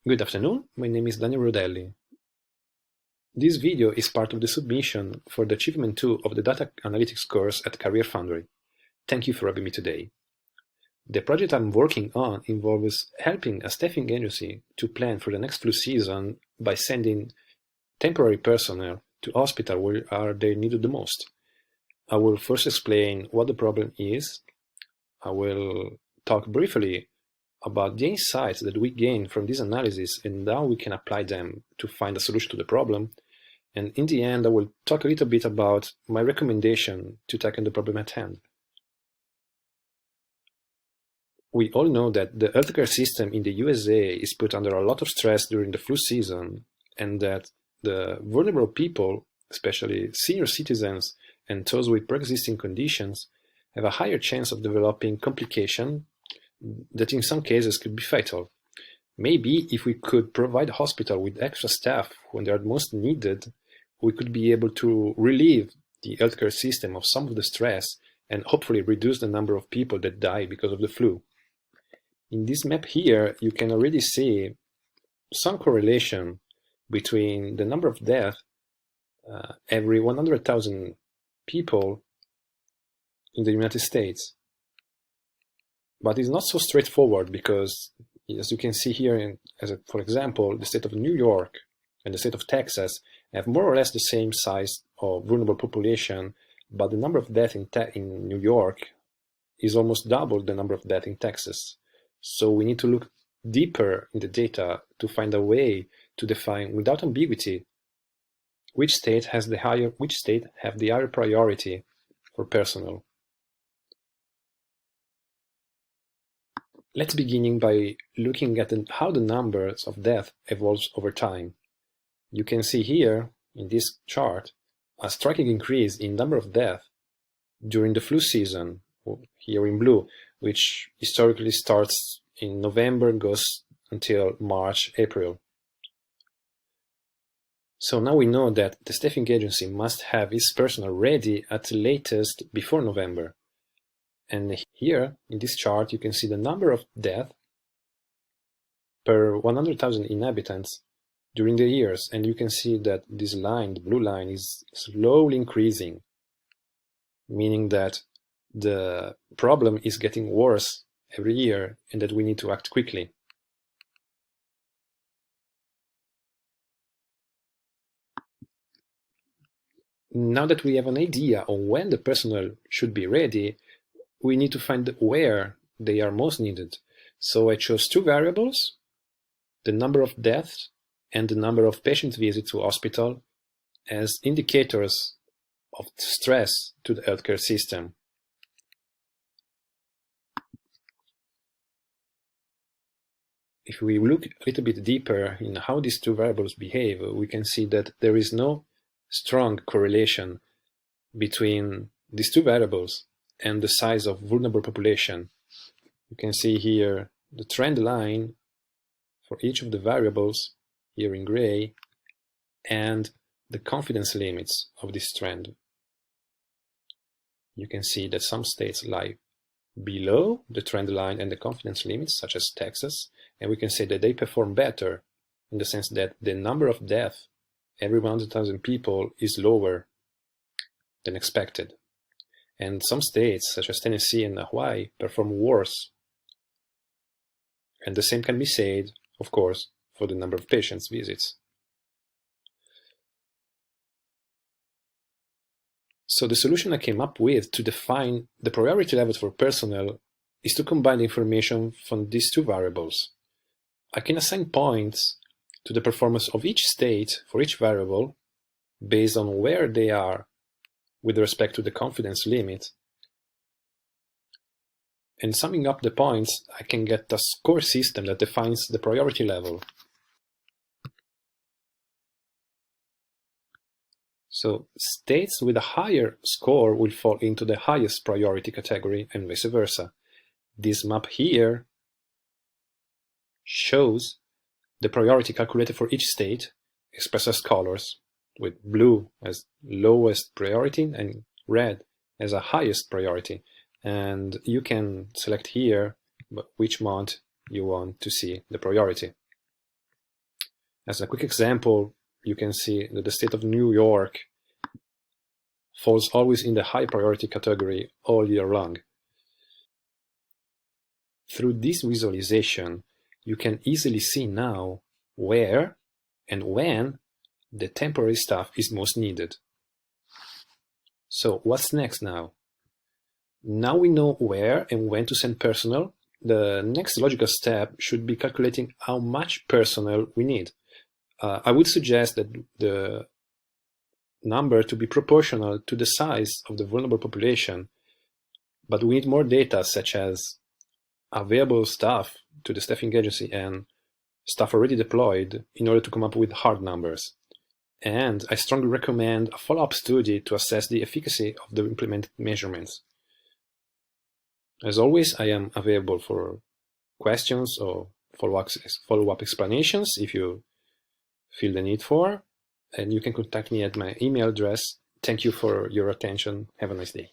Good afternoon, my name is Daniel Rodelli. This video is part of the submission for the Achievement 2 of the Data Analytics course at CareerFoundry. Thank you for having me today. The project I'm working on involves helping a staffing agency to plan for the next flu season by sending temporary personnel to hospitals where they needed the most. I will first explain what the problem is. I will talk briefly about the insights that we gain from this analysis and how we can apply them to find a solution to the problem. And in the end, I will talk a little bit about my recommendation to tackle the problem at hand. We all know that the healthcare system in the U.S.A. is put under a lot of stress during the flu season, and that the vulnerable people, especially senior citizens and those with pre-existing conditions, have a higher chance of developing complications that in some cases could be fatal. Maybe if we could provide a hospital with extra staff when they are most needed, we could be able to relieve the healthcare system of some of the stress and hopefully reduce the number of people that die because of the flu. In this map here, you can already see some correlation between the number of deaths every 100,000 people in the United States. But it's not so straightforward because, as you can see here, for example, the state of New York and the state of Texas have more or less the same size of vulnerable population, but the number of deaths in New York is almost double the number of deaths in Texas. So we need to look deeper in the data to find a way to define without ambiguity which state have the higher priority for personnel. Let's begin by looking at how the numbers of deaths evolves over time. You can see here in this chart a striking increase in number of deaths during the flu season, here in blue, which historically starts in November, goes until March, April. So now we know that the staffing agency must have its personnel ready at the latest before November. And here, in this chart, you can see the number of deaths per 100,000 inhabitants during the years. And you can see that this line, the blue line, is slowly increasing, meaning that the problem is getting worse every year and that we need to act quickly. Now that we have an idea on when the personnel should be ready, we need to find where they are most needed. So I chose two variables, the number of deaths and the number of patient visits to hospital, as indicators of stress to the healthcare system. If we look a little bit deeper in how these two variables behave, we can see that there is no strong correlation between these two variables and the size of vulnerable population. You can see here the trend line for each of the variables here in gray and the confidence limits of this trend. You can see that some states lie below the trend line and the confidence limits, such as Texas, and we can say that they perform better in the sense that the number of deaths every 100,000 people is lower than expected. And some states, such as Tennessee and Hawaii, perform worse. And the same can be said, of course, for the number of patients visits. So the solution I came up with to define the priority levels for personnel is to combine the information from these two variables. I can assign points to the performance of each state for each variable based on where they are with respect to the confidence limit. And summing up the points, I can get a score system that defines the priority level. So states with a higher score will fall into the highest priority category and vice versa. This map here shows the priority calculated for each state, expressed as colors, with blue as lowest priority and red as a highest priority. And you can select here which month you want to see the priority. As a quick example, you can see that the state of New York falls always in the high priority category all year long. Through this visualization, you can easily see now where and when the temporary staff is most needed. So what's next now? Now we know where and when to send personnel. The next logical step should be calculating how much personnel we need. I would suggest that the number to be proportional to the size of the vulnerable population, but we need more data such as available staff to the staffing agency and staff already deployed in order to come up with hard numbers. And I strongly recommend a follow-up study to assess the efficacy of the implemented measurements. As always, I am available for questions or follow-up explanations if you feel the need for, and you can contact me at my email address. Thank you for your attention. Have a nice day.